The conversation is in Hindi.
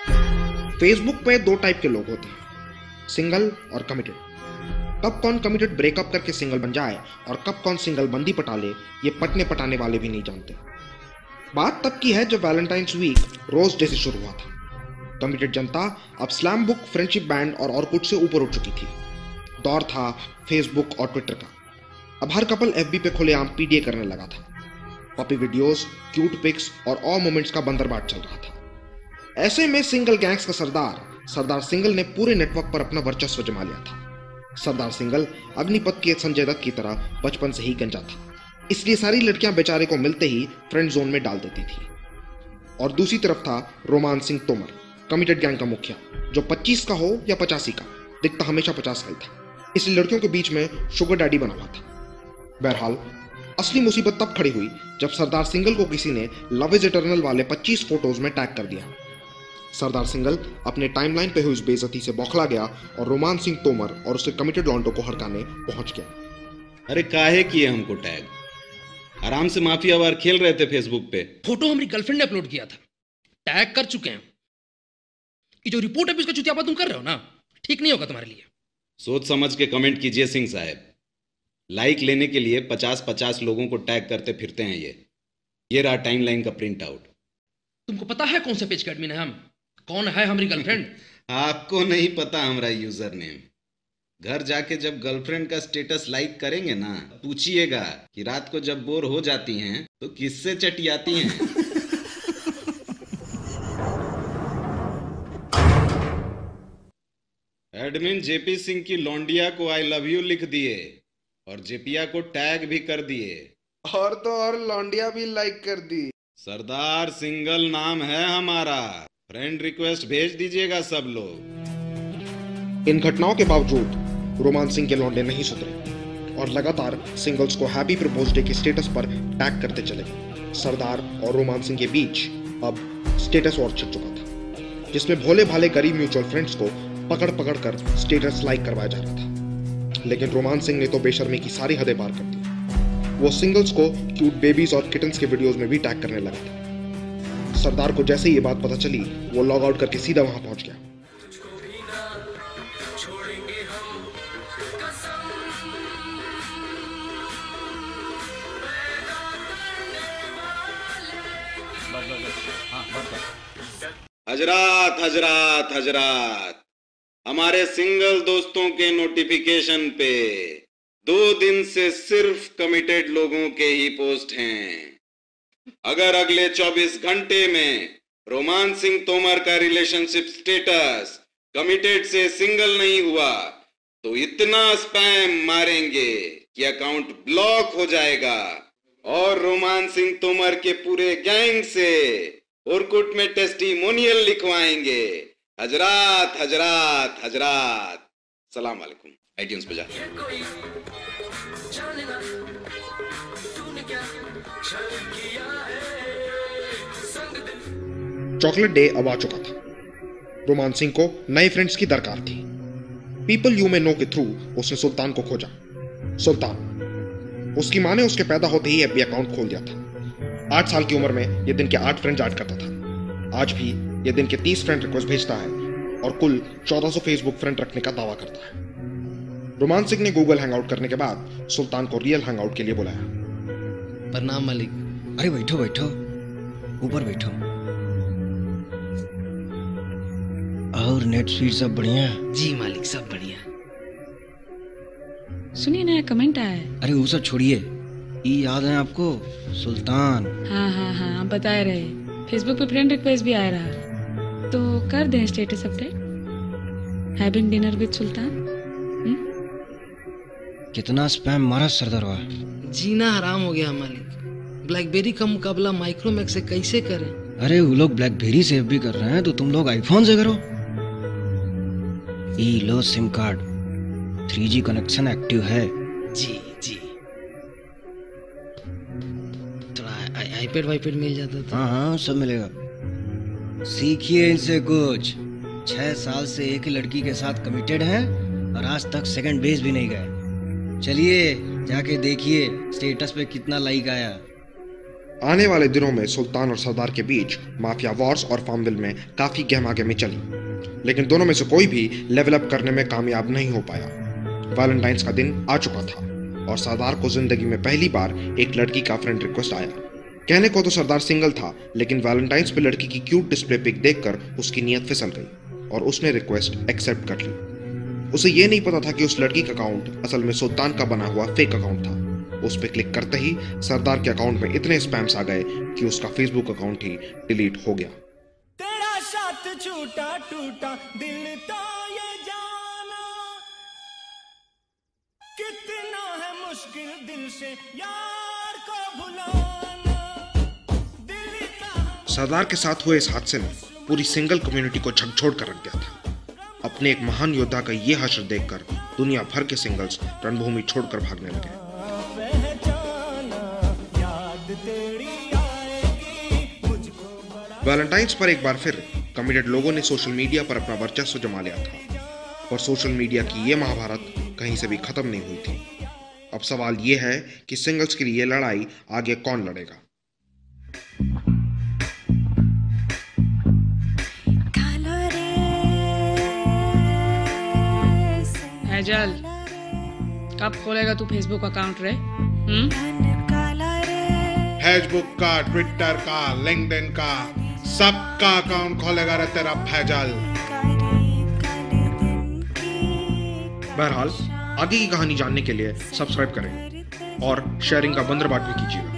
फेसबुक पे दो टाइप के लोग होते हैं, सिंगल और कमिटेड। कब कौन कमिटेड ब्रेकअप करके सिंगल बन जाए और कब कौन सिंगल बंदी पटा ले, ये पटने पटाने वाले भी नहीं जानते। बात तब की है जब वैलेंटाइंस वीक रोज डे से शुरू हुआ था। कमिटेड जनता अब स्लैम बुक, फ्रेंडशिप बैंड और ऑर्कुट से ऊपर उठ चुकी थी। दौर था फेसबुक और ट्विटर का। अब हर कपल एफबी पे खुलेआम पीडीए करने लगा था। पपी वीडियोस, क्यूट पिक्स और ऑ मोमेंट्स का बंदरबाट चल रहा था। ऐसे में सिंगल गैंग्स का सरदार सिंगल ने पूरे नेटवर्क पर अपना वर्चस्व जमा लिया था। सरदार सिंगल अग्निपथ के संजय दत्त की तरह बचपन से ही गंजा था, इसलिए सारी लड़कियां बेचारे को मिलते ही फ्रेंड जोन में डाल देती थी। और दूसरी तरफ था रोमान सिंह तोमर, कमिटेड गैंग का मुखिया, जो 25 का हो या 85 का, दिखता हमेशा 50 साल था, इसलिए लड़कियों के बीच में शुगर डैडी बना हुआ था। बहरहाल असली मुसीबत तब खड़ी हुई जब सरदार सिंगल को किसी ने लव इज इटर्नल वाले 25 फोटोज में टैग कर दिया। सरदार सिंगल अपने टाइमलाइन पे हुई उस बेइज्जती से बौखला गया और रोमान सिंह तोमर और उसके कमिटेड लॉन्डो को हड़काने पहुंच गया। अरे काहे किए हमको टैग? आराम से माफिया वार खेल रहे थे फेसबुक पे। फोटो हमारी गर्लफ्रेंड ने अपलोड किया था, टैग कर चुके हैं। ये जो रिपोर्ट है इसका चुतियापा तुम कर रहे हो ना, ठीक नहीं होगा तुम्हारे लिए। सोच समझ के कमेंट कीजिए सिंह साहब। लाइक लेने के लिए 50-50 लोगों को टैग करते फिरते हैं ये रहा टाइमलाइन का प्रिंट आउट। तुमको पता है कौन से पेज के एडमिन है हम? कौन है हमारी गर्लफ्रेंड? आपको नहीं पता हमारा यूजर नेम? घर जाके जब गर्लफ्रेंड का स्टेटस लाइक करेंगे ना, पूछिएगा कि रात को जब बोर हो जाती हैं तो किससे चटियाती हैं। एडमिन जेपी सिंह की लौंडिया को आई लव यू लिख दिए और जेपिया को टैग भी कर दिए, और तो और लौंडिया भी लाइक कर दी। सरदार सिंगल नाम है हमारा। फ्रेंड रिक्वेस्ट भेज दीजिएगा सब लोग। इन घटनाओं के बावजूद रोमान सिंह के लौंडे नहीं सुधरे और लगातार सिंगल्स को हैप्पी प्रपोज डे के स्टेटस पर टैग करते चले। सरदार और रोमान सिंह के बीच अब स्टेटस वॉर छिड़ चुका था, जिसमें भोले भाले गरीब म्यूचुअल फ्रेंड्स को पकड़ पकड़ कर स्टेटस लाइक करवाया जा रहा था। लेकिन रोमान सिंह ने तो बेशर्मी की सारी हदें पार कर दी। वो सिंगल्स को क्यूट बेबीज और किटन्स के वीडियोस में भी टैग करने लगा था। सरदार को जैसे ये बात पता चली, वो लॉग आउट करके सीधा वहां पहुंच गया। हजरात हजरात हजरात, हमारे सिंगल दोस्तों के नोटिफिकेशन पे 2 दिन से सिर्फ कमिटेड लोगों के ही पोस्ट हैं। अगर अगले 24 घंटे में रोमान सिंह तोमर का रिलेशनशिप स्टेटस कमिटेड से सिंगल नहीं हुआ तो इतना स्पैम मारेंगे कि अकाउंट ब्लॉक हो जाएगा और रोमान सिंह तोमर के पूरे गैंग से ऑर्कुट में टेस्टिमोनियल लिखवाएंगे। हजरात हजरात हजरात, सलाम वालेकुम। आईट्यून्स पे जा। चॉकलेट डे अब आ चुका था। रोमान सिंह को नए फ्रेंड्स की दरकार थी। पीपल यू में नो के थ्रू उसने सुल्तान को खोजा। सुल्तान, उसकी माँ ने उसके पैदा होते ही एफबी अकाउंट खोल दिया था। 8 साल की उम्र में ये दिन के 8 फ्रेंड्स ऐड करता था। आज भी ये दिन के 30 फ्रेंड रिक्वेस्ट भेजता है और कुल 1400 फेसबुक फ्रेंड रखने का दावा करता है। रोमान सिंह ने गूगल हैंगआउट करने के बाद सुल्तान को रियल हैंगआउट के लिए बुलाया। प्रणाम मालिक। अरे बैठो बैठो, ऊपर बैठो। और नेट स्पीड सब बढ़िया? जी मालिक, सब बढ़िया। सुनिए, नया कमेंट आया है। अरे वो सब छोड़िए, ये याद है आपको सुल्तान? हाँ आप बता रहे, फेसबुक पे फ्रेंड रिक्वेस्ट भी आ रहा, तो कर दें status update, having dinner with Sultan. कितना स्पैम मारा सरदारवा। जीना हराम हो गया मालिक। ब्लैकबेरी का मुकाबला माइक्रोमैक्स से कैसे करें? अरे वो लोग ब्लैकबेरी से भी कर रहे हैं तो तुम लोग आईफोन से करो। ई लो SIM card, 3G connection active है। जी थोड़ा आईपैड वाईपैड मिल जाता था। हाँ सब मिलेगा। सीखिए इनसे कुछ। 6 साल से एक ही लड़की के साथ कमिटेड हैं और आज तक सेकंड बेस भी नहीं गए। चलिए जाके देखिए स्टेटस पे कितना लाइक आया। आने वाले दिनों में सुल्तान और सरदार के बीच माफिया वॉर्स और फार्मविल में काफी गहमागहमी चली, लेकिन दोनों में से कोई भी लेवल अप करने में कामयाब नहीं हो पाया। वैलेंटाइंस का दिन आ चुका था और सरदार को जिंदगी में पहली बार एक लड़की का फ्रेंड रिक्वेस्ट आया। कहने को तो सरदार सिंगल था, लेकिन वैलेंटाइंस पे लड़की की क्यूट डिस्प्ले पिक देखकर उसकी नीयत फिसल गई और उसने रिक्वेस्ट एक्सेप्ट कर ली। उसे ये नहीं पता था कि उस लड़की का अकाउंट असल में सुल्तान का बना हुआ फेक अकाउंट था। उस पे क्लिक करते ही सरदार के अकाउंट में इतने स्पैम्स आ गए कि उसका फेसबुक अकाउंट ही डिलीट हो गया। तेरा साथ छूटा टूटा दिल तो ये जाना, कितना है मुश्किल दिल से यार को भुलाना, दिल का। सरदार के साथ हुए इस हादसे ने पूरी सिंगल कम्युनिटी को झकझोर कर रख दिया था। अपने एक महान योद्धा का ये हश्र देखकर दुनिया भर के सिंगल्स रणभूमि छोड़कर भागने लगे। वैलेंटाइंस पर एक बार फिर कमिटेड लोगों ने सोशल मीडिया पर अपना वर्चस्व जमा लिया था और सोशल मीडिया की ये महाभारत कहीं से भी खत्म नहीं हुई थी। अब सवाल ये है कि सिंगल्स के लिए ये लड़ाई आगे कौन लड़ेगा। फैजल, कब खोलेगा तू फेसबुक अकाउंट रे? फेसबुक का, ट्विटर का, लिंक्डइन का, सबका अकाउंट खोलेगा रे तेरा फैजल। बहरहाल आगे की कहानी जानने के लिए सब्सक्राइब करें और शेयरिंग का बंदरबाट भी कीजिएगा।